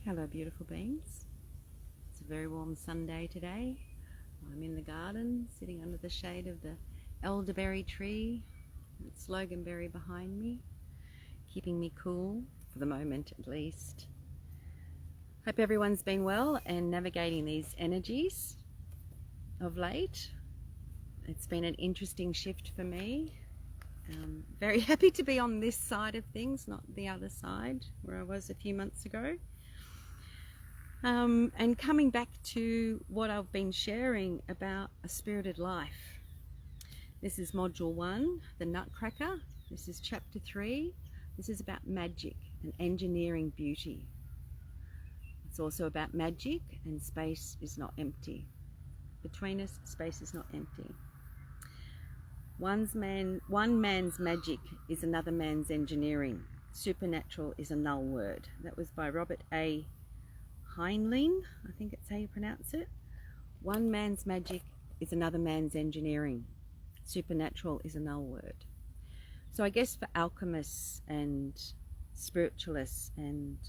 Hello beautiful beings. It's a very warm Sunday today. I'm in the garden sitting under the shade of the elderberry tree and sloganberry behind me, keeping me cool for the moment at least. Hope everyone's been well and navigating these energies of late. It's been an interesting shift for me. Very happy to be on this side of things, not the other side where I was a few months ago. And coming back to what I've been sharing about a spirited life. This is module 1, the Nutcracker. This is chapter 3. This is about magic and engineering beauty. It's also about magic, and space is not empty. Between us, space is not empty. One man's magic is another man's engineering. Supernatural is a null word. That was by Robert A. Heinlein, I think that's how you pronounce it. One man's magic is another man's engineering. Supernatural is a null word. So I guess for alchemists and spiritualists and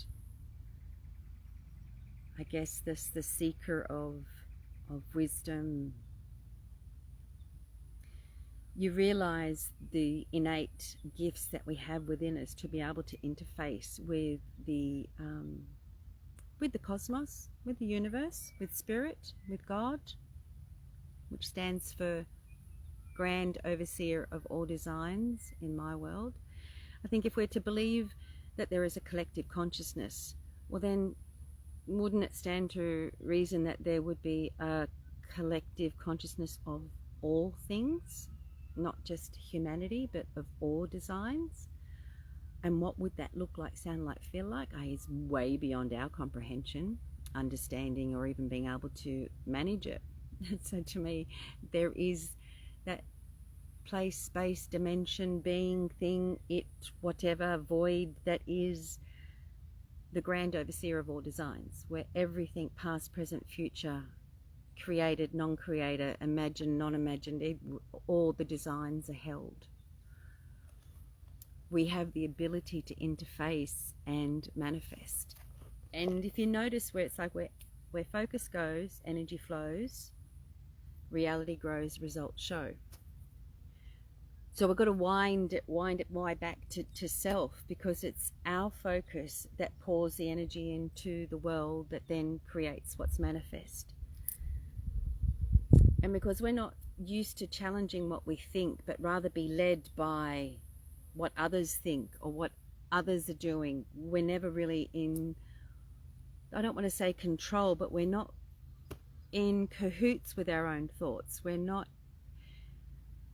I guess the seeker of wisdom, you realize the innate gifts that we have within us to be able to interface with the cosmos, with the universe, with spirit, with God, which stands for Grand Overseer of all designs in my world. I think if we're to believe that there is a collective consciousness, well then wouldn't it stand to reason that there would be a collective consciousness of all things, not just humanity, but of all designs? And what would that look like, sound like, feel like? Is way beyond our comprehension, understanding, or even being able to manage it. So to me, there is that place, space, dimension, being, thing, it, whatever, void that is the Grand Overseer of all designs, where everything, past, present, future, created, non-creator, imagined, non-imagined, all the designs are held. We have the ability to interface and manifest. And if you notice where it's like where focus goes, energy flows, reality grows, results show. So we've got to wind it back to self, because it's our focus that pours the energy into the world that then creates what's manifest. And because we're not used to challenging what we think, but rather be led by what others think or what others are doing, we're never really in, I don't want to say control, but we're not in cahoots with our own thoughts. We're not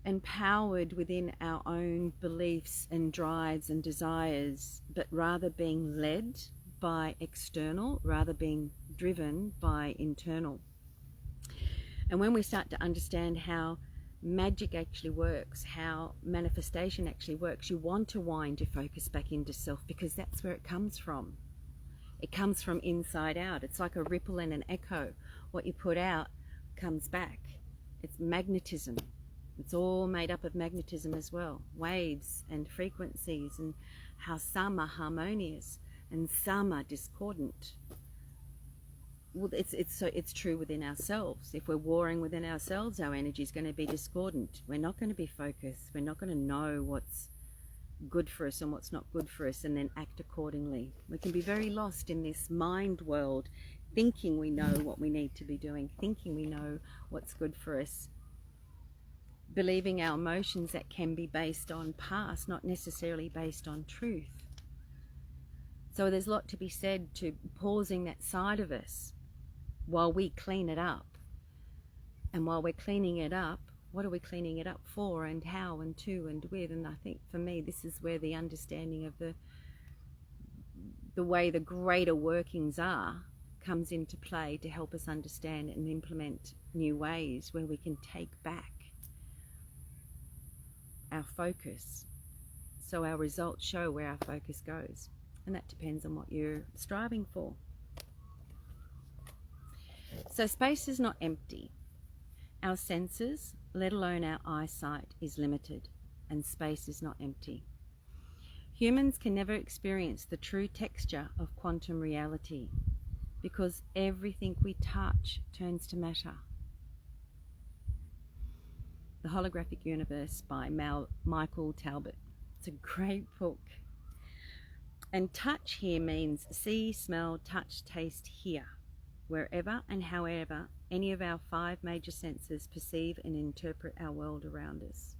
empowered within our own beliefs and drives and desires, but rather being led by external, rather being driven by internal. And when we start to understand how magic actually works, how manifestation actually works, you want to wind your focus back into self, because that's where it comes from. It comes from inside out. It's like a ripple and an echo. What you put out comes back. It's magnetism. It's all made up of magnetism as well. Waves and frequencies, and how some are harmonious and some are discordant. Well, it's true within ourselves. If we're warring within ourselves, our energy is going to be discordant. We're not going to be focused. We're not going to know what's good for us and what's not good for us, and then act accordingly. We can be very lost in this mind world, thinking we know what we need to be doing, thinking we know what's good for us, believing our emotions that can be based on past, not necessarily based on truth. So there's a lot to be said to pausing that side of us while we clean it up. And while we're cleaning it up, what are we cleaning it up for, and how, and to, and with? And I think for me, this is where the understanding of the way the greater workings are comes into play, to help us understand and implement new ways where we can take back our focus, so our results show where our focus goes. And that depends on what you're striving for. So space is not empty. Our senses, let alone our eyesight, is limited, and space is not empty. Humans can never experience the true texture of quantum reality. because everything we touch turns to matter. The Holographic Universe by Michael Talbot. It's a great book. And touch here means see, smell, touch, taste, hear. Wherever and however any of our 5 major senses perceive and interpret our world around us.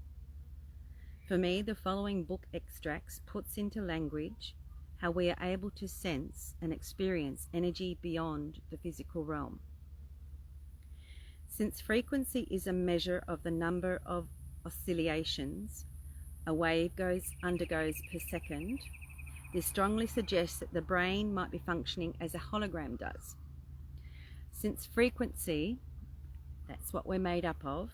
For me, the following book extracts puts into language how we are able to sense and experience energy beyond the physical realm. Since frequency is a measure of the number of oscillations a wave undergoes per second, this strongly suggests that the brain might be functioning as a hologram does. Since frequency, that's what we're made up of,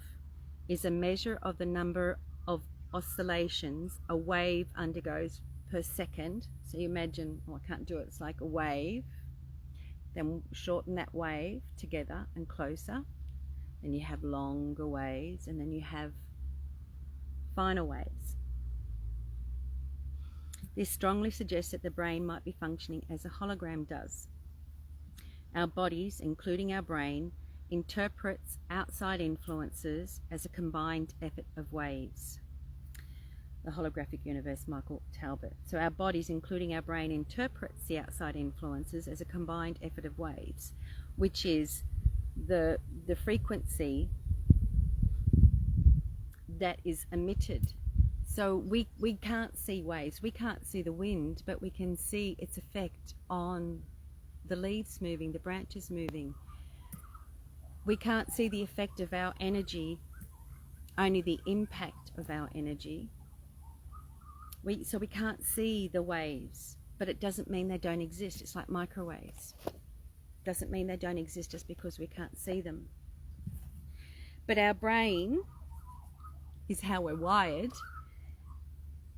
is a measure of the number of oscillations a wave undergoes per second. So you imagine, oh, I can't do it, it's like a wave. Then shorten that wave together and closer. Then you have longer waves, and then you have finer waves. This strongly suggests that the brain might be functioning as a hologram does. Our bodies, including our brain, interprets outside influences as a combined effort of waves. The Holographic Universe, Michael Talbot. So our bodies, including our brain, interprets the outside influences as a combined effort of waves, which is the frequency that is emitted. So we can't see waves, we can't see the wind, but we can see its effect on the leaves moving, the branches moving. We can't see the effect of our energy, only the impact of our energy. So we can't see the waves, but it doesn't mean they don't exist. It's like microwaves. Doesn't mean they don't exist just because we can't see them. But our brain is how we're wired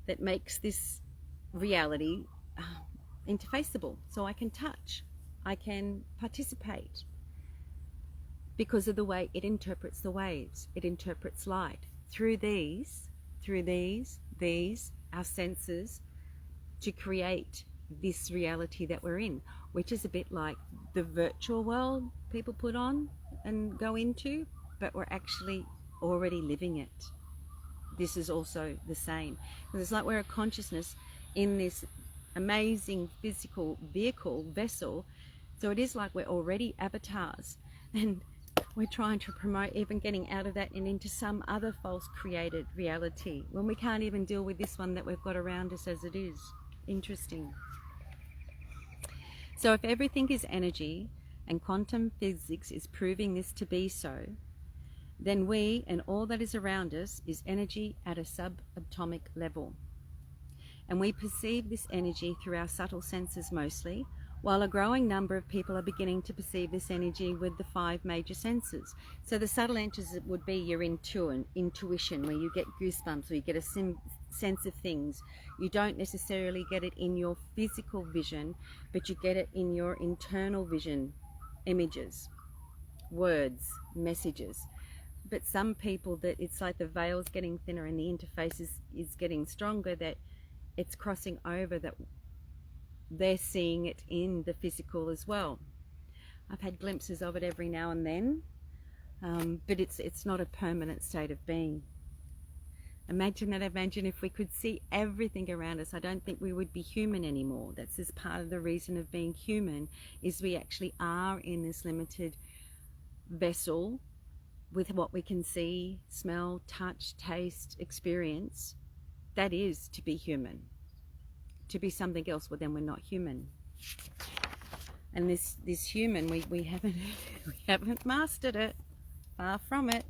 that makes this reality interfaceable. So I can touch, I can participate because of the way it interprets the waves. It interprets light through these, our senses, to create this reality that we're in, which is a bit like the virtual world people put on and go into, but we're actually already living it. This is also the same. Because it's like we're a consciousness in this amazing physical vehicle, vessel. So it is like we're already avatars. And we're trying to promote even getting out of that and into some other false created reality when we can't even deal with this one that we've got around us as it is. Interesting. So if everything is energy, and quantum physics is proving this to be so, then we and all that is around us is energy at a subatomic level. And we perceive this energy through our subtle senses mostly, while a growing number of people are beginning to perceive this energy with the 5 major senses. So the subtle senses would be your intuition, where you get goosebumps, or you get a sense of things. You don't necessarily get it in your physical vision, but you get it in your internal vision, images, words, messages. But some people, that it's like the veil's getting thinner and the interface is getting stronger, that it's crossing over, that they're seeing it in the physical as well. I've had glimpses of it every now and then, but it's not a permanent state of being. Imagine if we could see everything around us. I don't think we would be human anymore. That's just part of the reason of being human, is we actually are in this limited vessel with what we can see, smell, touch, taste, experience. That is to be human. To be something else, well, then we're not human. And this human, we haven't mastered it. Far from it.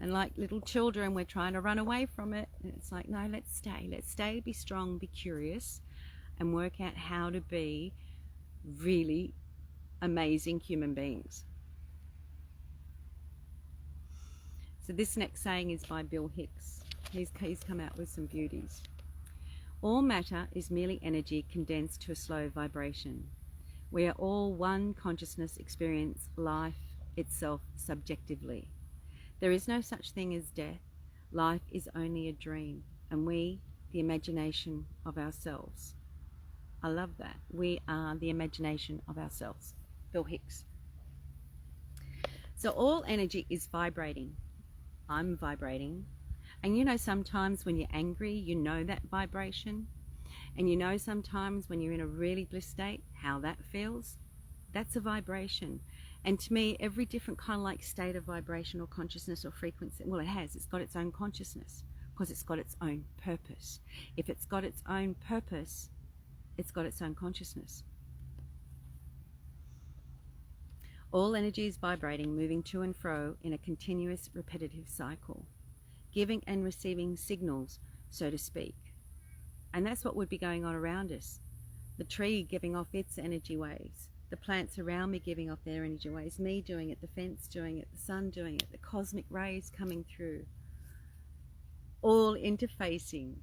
And like little children, we're trying to run away from it. And it's like, no, let's stay, be strong, be curious, and work out how to be really amazing human beings. So this next saying is by Bill Hicks. He's come out with some beauties. All matter is merely energy condensed to a slow vibration. We are all one consciousness, experience life itself subjectively. There is no such thing as death. Life is only a dream, and we, the imagination of ourselves. I love that. We are the imagination of ourselves. Bill Hicks. So all energy is vibrating. I'm vibrating. And you know, sometimes when you're angry, you know that vibration. And you know sometimes when you're in a really bliss state, how that feels. That's a vibration. And to me, every different kind of like state of vibration or consciousness or frequency, well, it's got its own consciousness because it's got its own purpose. If it's got its own purpose, it's got its own consciousness. All energy is vibrating, moving to and fro in a continuous, repetitive cycle, giving and receiving signals, so to speak. And that's what would be going on around us. The tree giving off its energy waves, the plants around me giving off their energy waves, me doing it, the fence doing it, the sun doing it, the cosmic rays coming through, all interfacing,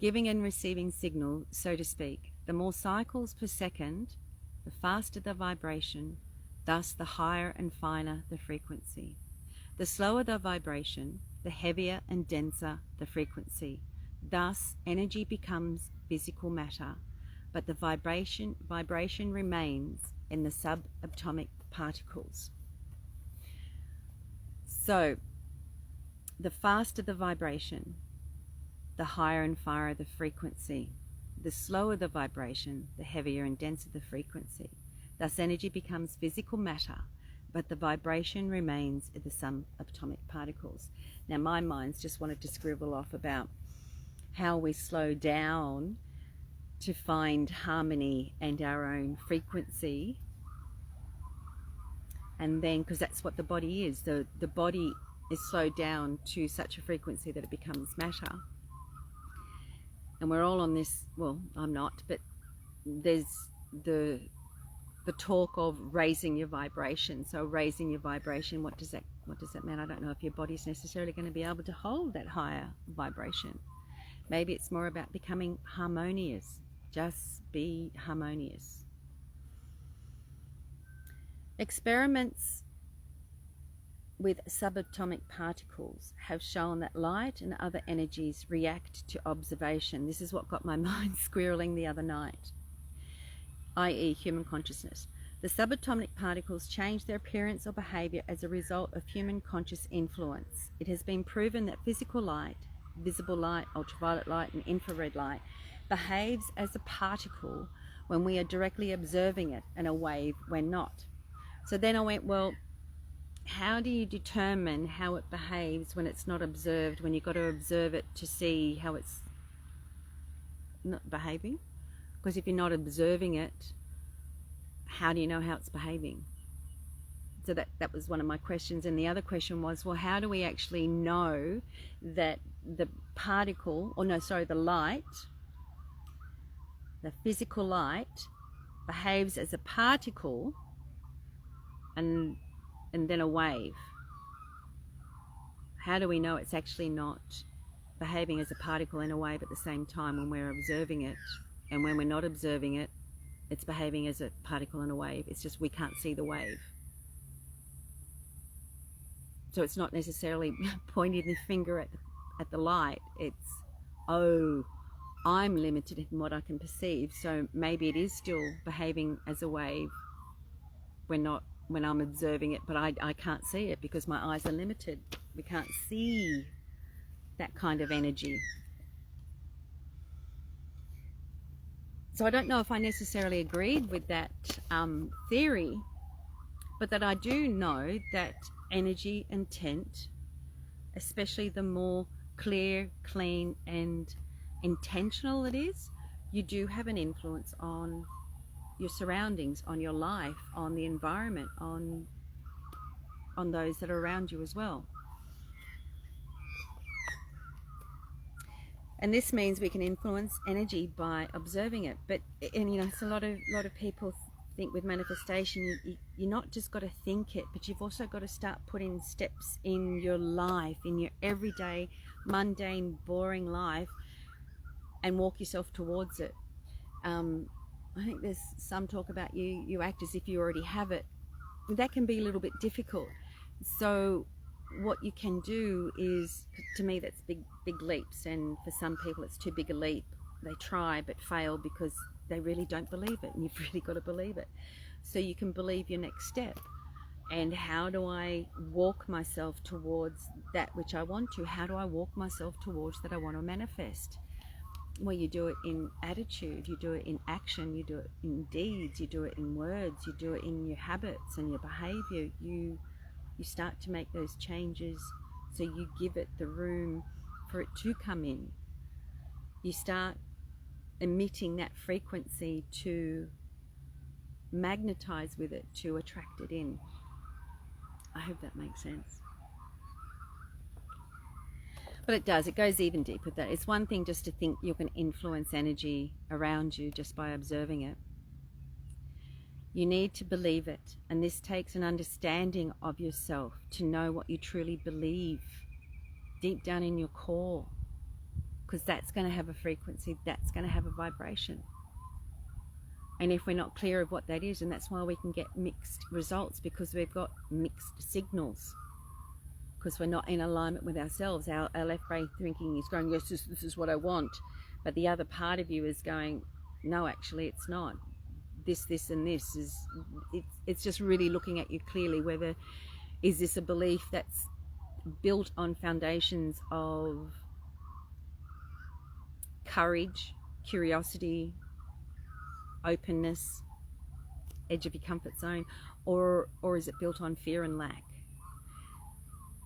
giving and receiving signal, so to speak. The more cycles per second, the faster the vibration, thus the higher and finer the frequency. The slower the vibration, the heavier and denser the frequency. Thus, energy becomes physical matter, but the vibration remains in the subatomic particles. So, the faster the vibration, the higher and finer the frequency. The slower the vibration, the heavier and denser the frequency. Thus, energy becomes physical matter, but the vibration remains in the subatomic particles. Now, my mind's just wanted to scribble off about how we slow down to find harmony and our own frequency. And then, because that's what the body is, the body is slowed down to such a frequency that it becomes matter. And we're all on this, well, I'm not, but there's the talk of raising your vibration. So raising your vibration, what does that mean? I don't know if your body's necessarily going to be able to hold that higher vibration. Maybe it's more about becoming harmonious. Just be harmonious. Experiments with subatomic particles have shown that light and other energies react to observation. This is what got my mind squirreling the other night, i.e. human consciousness. The subatomic particles change their appearance or behavior as a result of human conscious influence. It has been proven that physical light, visible light, ultraviolet light, and infrared light behaves as a particle when we are directly observing it, and a wave when not. So then I went, well, how do you determine how it behaves when it's not observed, when you've got to observe it to see how it's not behaving? Because if you're not observing it, how do you know how it's behaving? So that was one of my questions. And the other question was, well, how do we actually know that the particle, the light, the physical light, behaves as a particle and then a wave? How do we know it's actually not behaving as a particle and a wave at the same time when we're observing it? And when we're not observing it, it's behaving as a particle and a wave. It's just we can't see the wave. So it's not necessarily pointing the finger at the light. It's, oh, I'm limited in what I can perceive. So maybe it is still behaving as a wave when I'm observing it, but I can't see it because my eyes are limited. We can't see that kind of energy. So I don't know if I necessarily agreed with that theory, but that I do know that energy intent, especially the more clear, clean, and intentional it is, you do have an influence on your surroundings, on your life, on the environment, on those that are around you as well. And this means we can influence energy by observing it. But it's a lot of people think with manifestation, you're not just got to think it, but you've also got to start putting steps in your life, in your everyday, mundane, boring life, and walk yourself towards it. I think there's some talk about you act as if you already have it. That can be a little bit difficult. So what you can do is, to me, that's big leaps, and for some people it's too big a leap. They try but fail because they really don't believe it, and you've really got to believe it. So you can believe your next step. And how do I walk myself towards that which I want to? How do I walk myself towards that I want to manifest? Well, you do it in attitude, you do it in action, you do it in deeds, you do it in words, you do it in your habits and your behavior. You start to make those changes, so you give it the room for it to come in. You start emitting that frequency to magnetize with it, to attract it in. I hope that makes sense. But it does. It goes even deeper than that. It's one thing just to think you can influence energy around you just by observing it. You need to believe it, and this takes an understanding of yourself to know what you truly believe deep down in your core, because that's going to have a frequency, that's going to have a vibration. And if we're not clear of what that is, and that's why we can get mixed results, because we've got mixed signals, because we're not in alignment with ourselves. Our left brain thinking is going, yes, this is what I want. But the other part of you is going, no, actually it's not. This and this is, it's just really looking at you clearly, whether is this a belief that's built on foundations of courage, curiosity, openness, edge of your comfort zone, or is it built on fear and lack?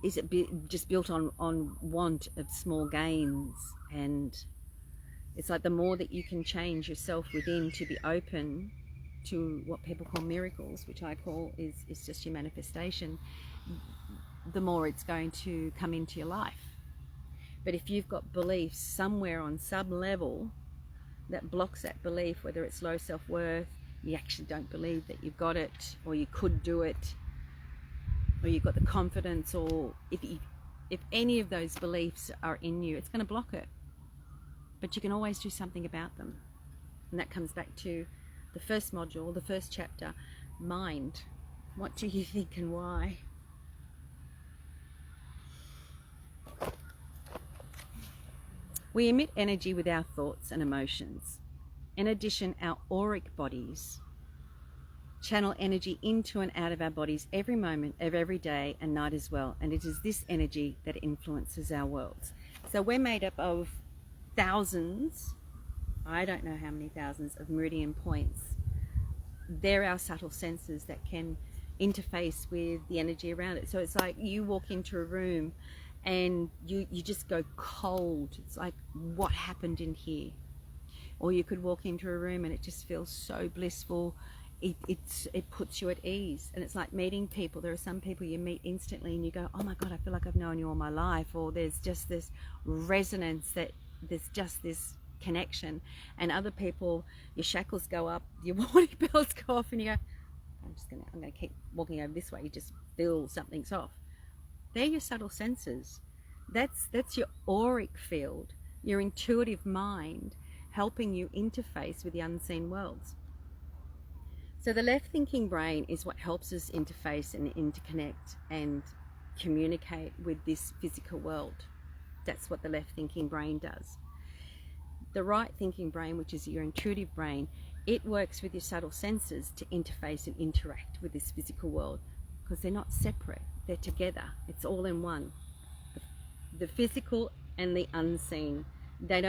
Is it just built on want of small gains? And it's like the more that you can change yourself within to be open to what people call miracles, which I call is just your manifestation, the more it's going to come into your life. But if you've got beliefs somewhere on some level that blocks that belief, whether it's low self-worth, you actually don't believe that you've got it, or you could do it, or you've got the confidence, or if any of those beliefs are in you, it's going to block it. But you can always do something about them. And that comes back to the first module, the first chapter, mind. What do you think and why? We emit energy with our thoughts and emotions. In addition, our auric bodies channel energy into and out of our bodies every moment of every day and night as well. And it is this energy that influences our worlds. So we're made up of thousands, I don't know how many thousands, of meridian points. They're our subtle senses that can interface with the energy around it. So it's like you walk into a room and you just go cold. It's like, what happened in here? Or you could walk into a room and it just feels so blissful. It puts you at ease. And it's like meeting people. There are some people you meet instantly and you go, oh my God, I feel like I've known you all my life. Or there's just this resonance, that there's just this connection. And other people, your shackles go up, your warning bells go off, and you go, I'm gonna keep walking over this way. You just feel something's off. They're your subtle senses. That's your auric field, your intuitive mind, helping you interface with the unseen worlds. So the left thinking brain is what helps us interface and interconnect and communicate with this physical world. That's what the left thinking brain does. The right thinking brain, which is your intuitive brain, it works with your subtle senses to interface and interact with this physical world, because they're not separate, they're together. It's all in one. The physical and the unseen, they're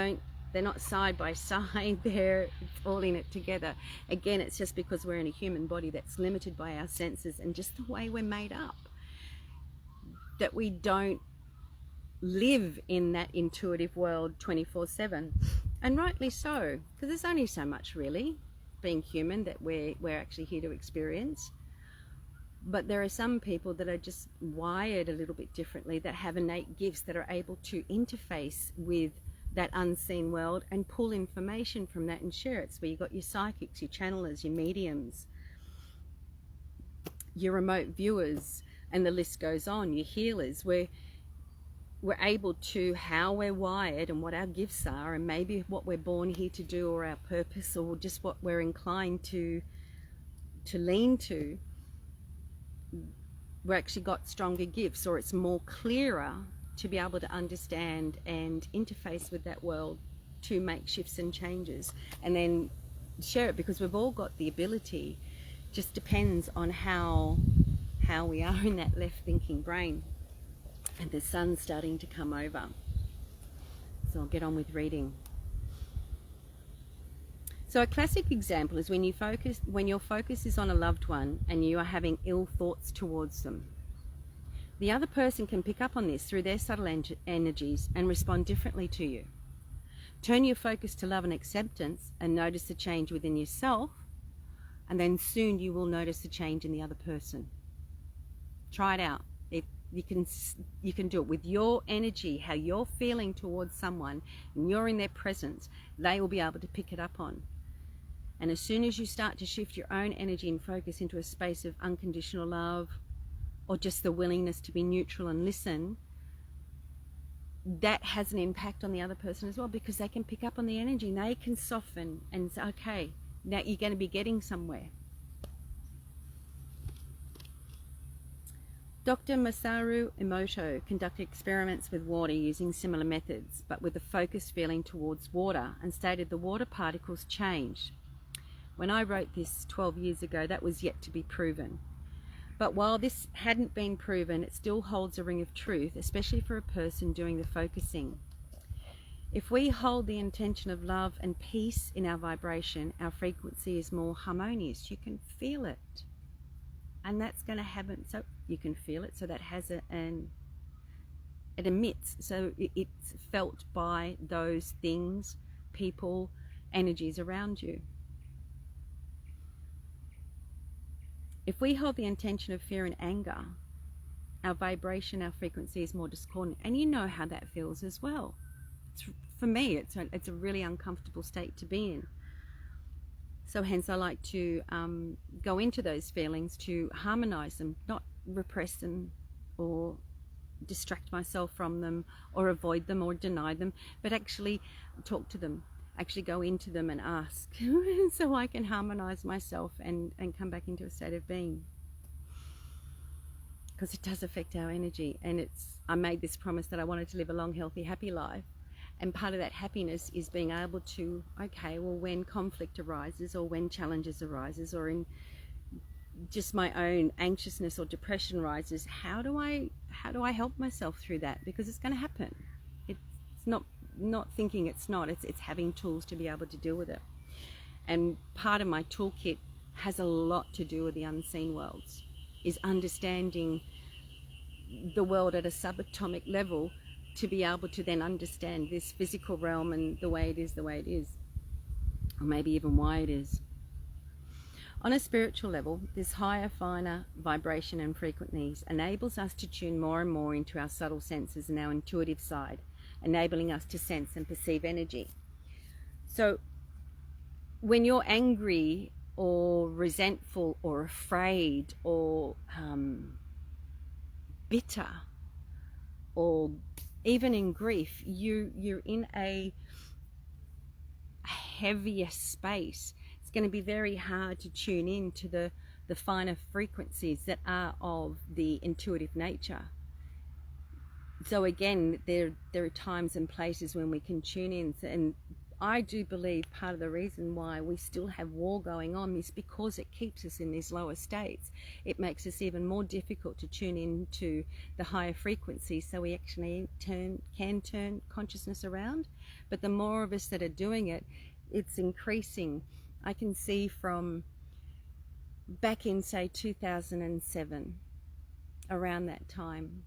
not side by side, it's all in it together. Again, it's just because we're in a human body that's limited by our senses and just the way we're made up, that we don't live in that intuitive world 24/7. And rightly so, because there's only so much, really, being human, that we're actually here to experience. But there are some people that are just wired a little bit differently, that have innate gifts that are able to interface with that unseen world and pull information from that and share it. So where you've got your psychics, your channelers, your mediums, your remote viewers, and the list goes on, your healers, where we're able to, how we're wired and what our gifts are, and maybe what we're born here to do, or our purpose, or just what we're inclined to lean to. We've actually got stronger gifts, or it's more clearer to be able to understand and interface with that world to make shifts and changes. And then share it because we've all got the ability. Just depends on how we are in that left thinking brain. And the sun's starting to come over, so I'll get on with reading. So a classic example is when your focus is on a loved one and you are having ill thoughts towards them. The other person can pick up on this through their subtle energies and respond differently to you. Turn your focus to love and acceptance and notice the change within yourself, and then soon you will notice the change in the other person. Try it out. You can do it with your energy, how you're feeling towards someone, and you're in their presence. They will be able to pick it up on. And as soon as you start to shift your own energy and focus into a space of unconditional love, or just the willingness to be neutral and listen, that has an impact on the other person as well, because they can pick up on the energy and they can soften and say, okay, now you're going to be getting somewhere. Dr. Masaru Emoto conducted experiments with water using similar methods, but with a focused feeling towards water, and stated the water particles changed. When I wrote this 12 years ago, that was yet to be proven. But while this hadn't been proven, it still holds a ring of truth, especially for a person doing the focusing. If we hold the intention of love and peace in our vibration, our frequency is more harmonious. You can feel it. And that's going to happen. So you can feel it. So that has it emits. So it's felt by those things, people, energies around you. If we hold the intention of fear and anger, our vibration, our frequency is more discordant. And you know how that feels as well. For me, it's a really uncomfortable state to be in. So hence I like to go into those feelings to harmonize them, not repress them or distract myself from them or avoid them or deny them, but actually talk to them, actually go into them and ask so I can harmonize myself and come back into a state of being. Because it does affect our energy, and I made this promise that I wanted to live a long, healthy, happy life. And part of that happiness is being able to, okay, well, when conflict arises or when challenges arises or in just my own anxiousness or depression rises, how do I help myself through that? Because it's going to happen. It's not thinking it's not. It's having tools to be able to deal with it. And part of my toolkit has a lot to do with the unseen worlds, is understanding the world at a subatomic level, to be able to then understand this physical realm and the way it is, or maybe even why it is. On a spiritual level, this higher, finer vibration and frequencies enables us to tune more and more into our subtle senses and our intuitive side, enabling us to sense and perceive energy. So when you're angry or resentful or afraid or bitter or even in grief, you're in a heavier space. It's going to be very hard to tune in to the finer frequencies that are of the intuitive nature. So again, there are times and places when we can tune in, and I do believe part of the reason why we still have war going on is because it keeps us in these lower states. It makes us even more difficult to tune into the higher frequencies, so we actually can turn consciousness around. But the more of us that are doing it, it's increasing. I can see from back in, say, 2007, around that time,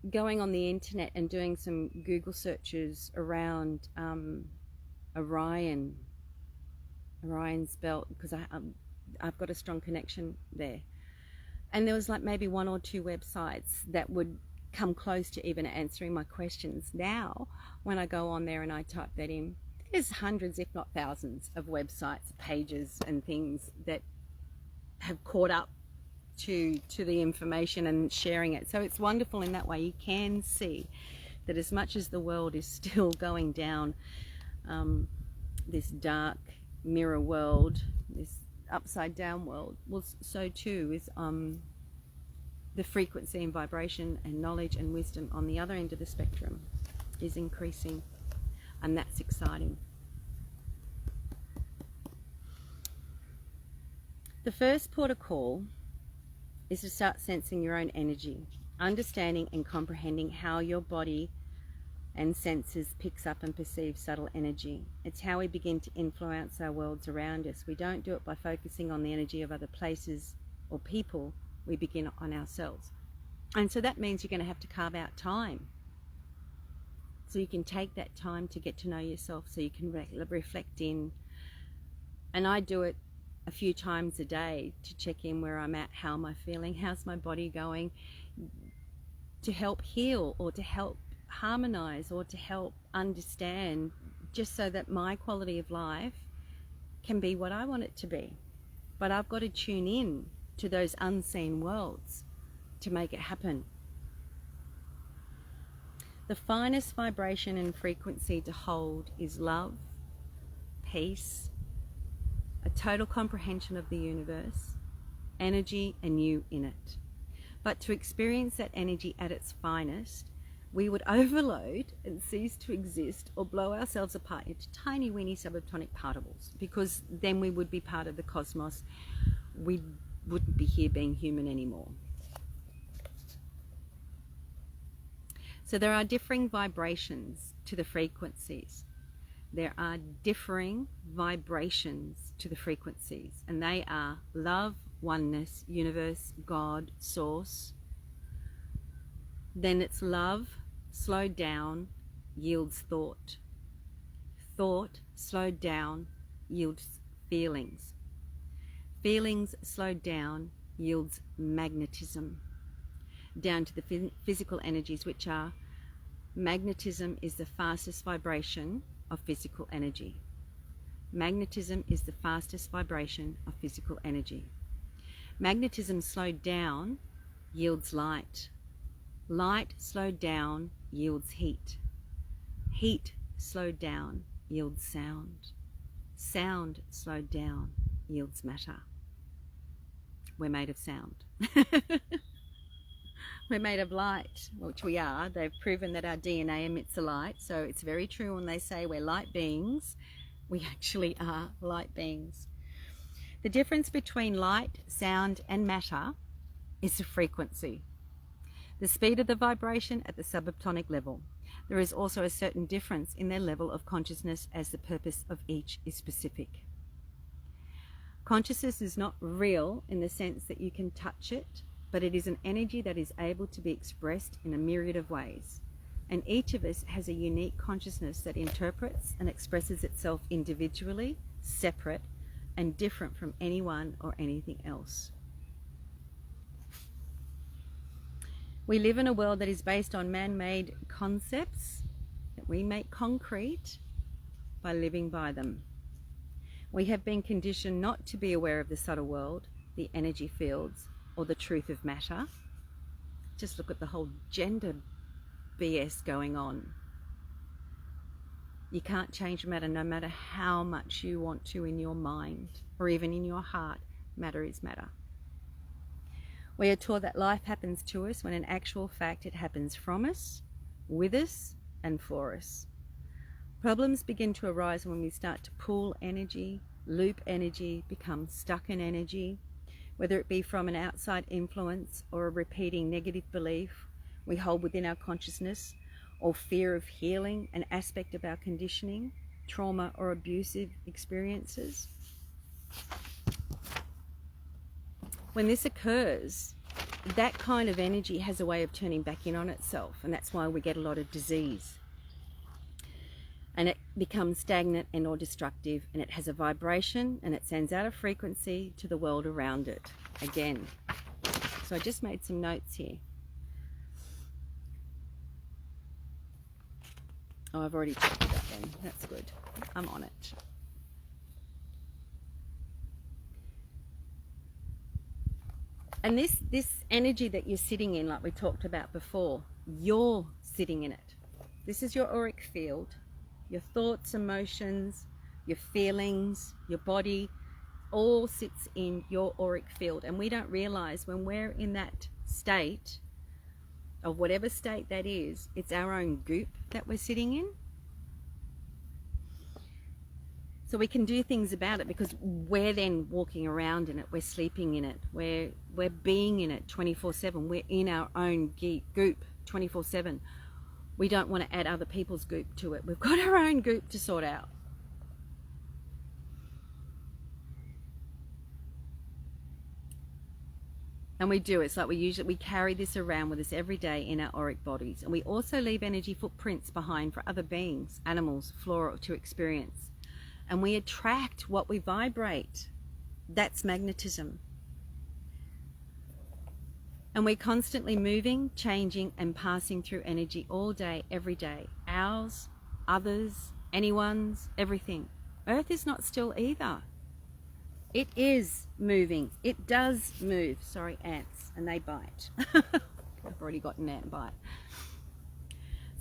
going on the internet and doing some Google searches around Orion's belt, because I've got a strong connection there, and there was like maybe one or two websites that would come close to even answering my questions. Now when I go on there and I type that in, there's hundreds if not thousands of websites, pages and things that have caught up to the information and sharing it. So it's wonderful in that way. You can see that as much as the world is still going down this dark mirror world, this upside down world, well, so too is the frequency and vibration and knowledge and wisdom on the other end of the spectrum is increasing, and that's exciting. The first port of call is to start sensing your own energy, understanding and comprehending how your body and senses picks up and perceives subtle energy. It's how we begin to influence our worlds around us. We don't do it by focusing on the energy of other places or people. We begin on ourselves. And so that means you're going to have to carve out time. So you can take that time to get to know yourself, so you can reflect in. And I do it a few times a day to check in where I'm at, how am I feeling, how's my body going, to help heal or to help harmonize or to help understand, just so that my quality of life can be what I want it to be. But I've got to tune in to those unseen worlds to make it happen. The finest vibration and frequency to hold is love, peace, a total comprehension of the universe, energy, and you in it. But to experience that energy at its finest, we would overload and cease to exist or blow ourselves apart into tiny, weeny subatomic particles, because then we would be part of the cosmos. We wouldn't be here being human anymore. So there are differing vibrations to the frequencies. There are differing vibrations to the frequencies, and they are love, oneness, universe, God, source. Then it's love, slowed down, yields thought. Thought, slowed down, yields feelings. Feelings, slowed down, yields magnetism. Down to the physical energies, which are magnetism is the fastest vibration of physical energy. Magnetism is the fastest vibration of physical energy. Magnetism slowed down yields light. Light slowed down yields heat. Heat slowed down yields sound. Sound slowed down yields matter. We're made of sound. We're made of light, which we are. They've proven that our DNA emits a light, so it's very true when they say we're light beings. We actually are light beings. The difference between light, sound, and matter is the frequency, the speed of the vibration at the subatomic level. There is also a certain difference in their level of consciousness, as the purpose of each is specific. Consciousness is not real in the sense that you can touch it, but it is an energy that is able to be expressed in a myriad of ways. And each of us has a unique consciousness that interprets and expresses itself individually, separate, and different from anyone or anything else. We live in a world that is based on man-made concepts that we make concrete by living by them. We have been conditioned not to be aware of the subtle world, the energy fields, or the truth of matter. Just look at the whole gender BS going on. You can't change matter no matter how much you want to in your mind or even in your heart. Matter is matter. We are taught that life happens to us when in actual fact it happens from us, with us, and for us. Problems begin to arise when we start to pull energy, loop energy, become stuck in energy, whether it be from an outside influence or a repeating negative belief we hold within our consciousness, or fear of healing, an aspect of our conditioning, trauma or abusive experiences. When this occurs, that kind of energy has a way of turning back in on itself, and that's why we get a lot of disease. And it becomes stagnant and or destructive, and it has a vibration, and it sends out a frequency to the world around it again. So I just made some notes here. Oh, I've already checked that then. That's good. I'm on it. And this energy that you're sitting in, like we talked about before, you're sitting in it. This is your auric field. Your thoughts, emotions, your feelings, your body, all sits in your auric field. And we don't realize when we're in that state, of whatever state that is, it's our own goop that we're sitting in. So we can do things about it because we're then walking around in it, we're sleeping in it, we're being in it 24/7, we're in our own goop 24/7. We don't want to add other people's goop to it. We've got our own goop to sort out. And we do. It's like we carry this around with us every day in our auric bodies. And we also leave energy footprints behind for other beings, animals, flora to experience. And we attract what we vibrate. That's magnetism. And we're constantly moving, changing, and passing through energy all day, every day. Ours, others, anyone's, everything. Earth is not still either. It is moving. It does move. Sorry, ants, and they bite. I've already got an ant bite.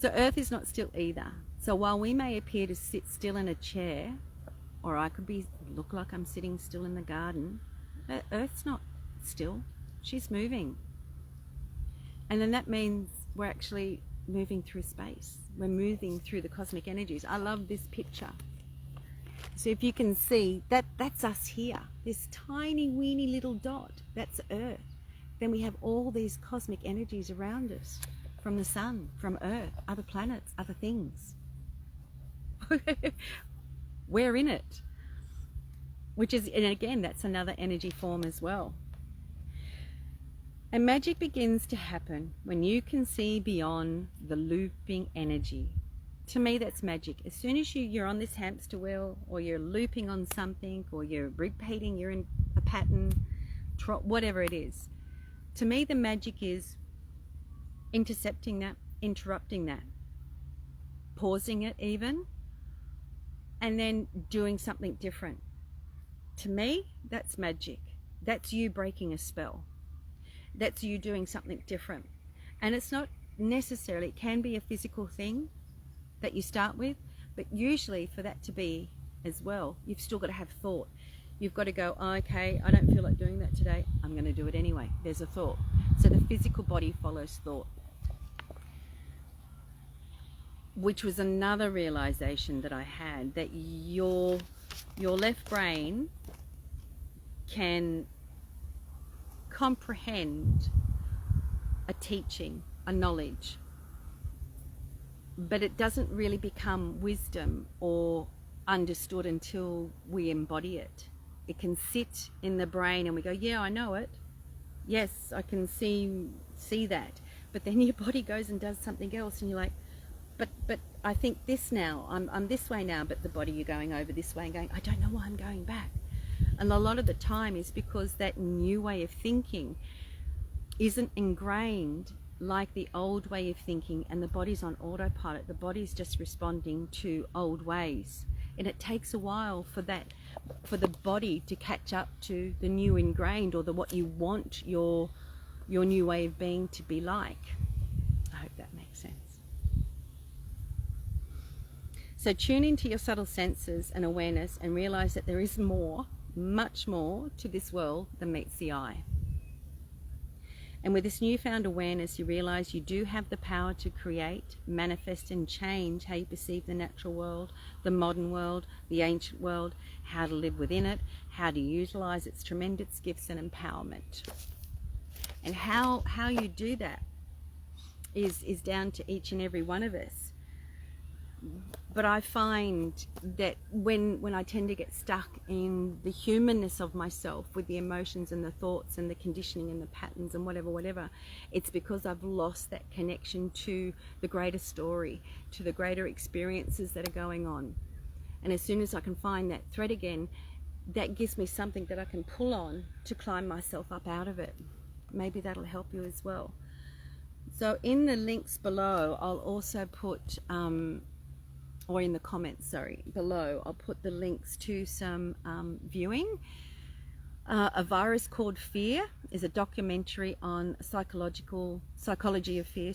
So Earth is not still either. So while we may appear to sit still in a chair, or I could look like I'm sitting still in the garden, Earth's not still. She's moving. And then that means we're actually moving through space. We're moving through the cosmic energies. I love this picture. So if you can see, that's us here. This tiny, weeny little dot, that's Earth. Then we have all these cosmic energies around us, from the sun, from Earth, other planets, other things. We're in it. Which is, and again, that's another energy form as well. And magic begins to happen when you can see beyond the looping energy. To me, that's magic. As soon as you're on this hamster wheel, or you're looping on something, or you're repeating, you're in a pattern, whatever it is. To me, the magic is intercepting that, interrupting that, pausing it even, and then doing something different. To me, that's magic. That's you breaking a spell. That's you doing something different. And it's not necessarily, it can be a physical thing that you start with, but usually for that to be as well, you've still got to have thought. You've got to go, oh, okay, I don't feel like doing that today, I'm going to do it anyway. There's a thought. So the physical body follows thought, which was another realization that I had, that your left brain can comprehend a teaching, a knowledge, but it doesn't really become wisdom or understood until we embody it. It can sit in the brain and we go, yeah, I know it. Yes, I can see that. But then your body goes and does something else and you're like, but I think this now, I'm this way now, but the body, you're going over this way and going, I don't know why I'm going back. And a lot of the time is because that new way of thinking isn't ingrained like the old way of thinking, and the body's on autopilot. The body's just responding to old ways, and it takes a while for the body to catch up to the new ingrained, or what you want your new way of being to be like. I hope that makes sense. So tune into your subtle senses and awareness and realize that there is more, much more to this world than meets the eye. And with this newfound awareness, you realize you do have the power to create, manifest, and change how you perceive the natural world, the modern world, the ancient world, how to live within it, how to utilize its tremendous gifts and empowerment. And how you do that is down to each and every one of us. But I find that when I tend to get stuck in the humanness of myself, with the emotions and the thoughts and the conditioning and the patterns and whatever, it's because I've lost that connection to the greater story, to the greater experiences that are going on. And as soon as I can find that thread again, that gives me something that I can pull on to climb myself up out of it. Maybe that'll help you as well. So in the links below, I'll also put or in the comments, below, I'll put the links to some viewing. A Virus Called Fear is a documentary on psychology of fear,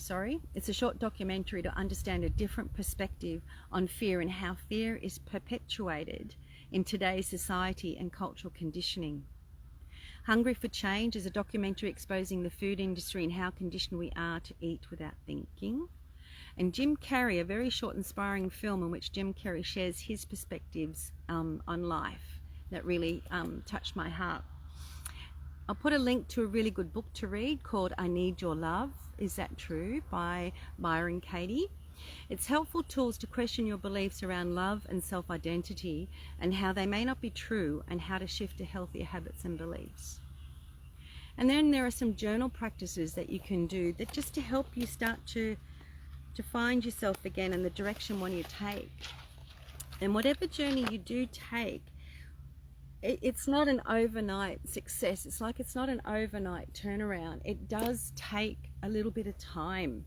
It's a short documentary to understand a different perspective on fear and how fear is perpetuated in today's society and cultural conditioning. Hungry for Change is a documentary exposing the food industry and how conditioned we are to eat without thinking. And Jim Carrey, a very short, inspiring film in which Jim Carrey shares his perspectives on life that really touched my heart. I'll put a link to a really good book to read called I Need Your Love, Is That True? By Byron Katie. It's helpful tools to question your beliefs around love and self-identity and how they may not be true, and how to shift to healthier habits and beliefs. And then there are some journal practices that you can do that just to help you start to find yourself again and the direction one you take. And whatever journey you do take, it's not an overnight success. It's not an overnight turnaround. It does take a little bit of time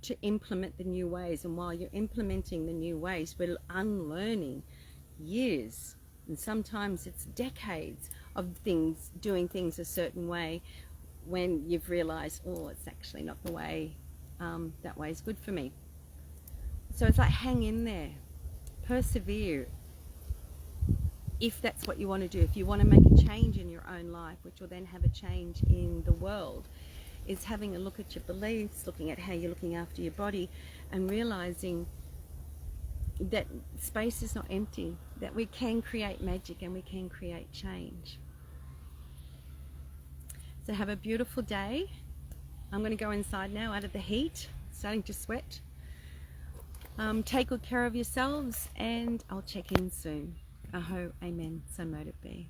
to implement the new ways. And while you're implementing the new ways, we're unlearning years, and sometimes it's decades of doing things a certain way, when you've realized, oh, it's actually not the way, that way is good for me. So it's like, hang in there, persevere. If that's what you want to do, if you want to make a change in your own life, which will then have a change in the world, is having a look at your beliefs, looking at how you're looking after your body, and realizing that space is not empty, that we can create magic and we can create change. So have a beautiful day. I'm going to go inside now out of the heat, starting to sweat. Take good care of yourselves, and I'll check in soon. Aho, amen, so mote it be.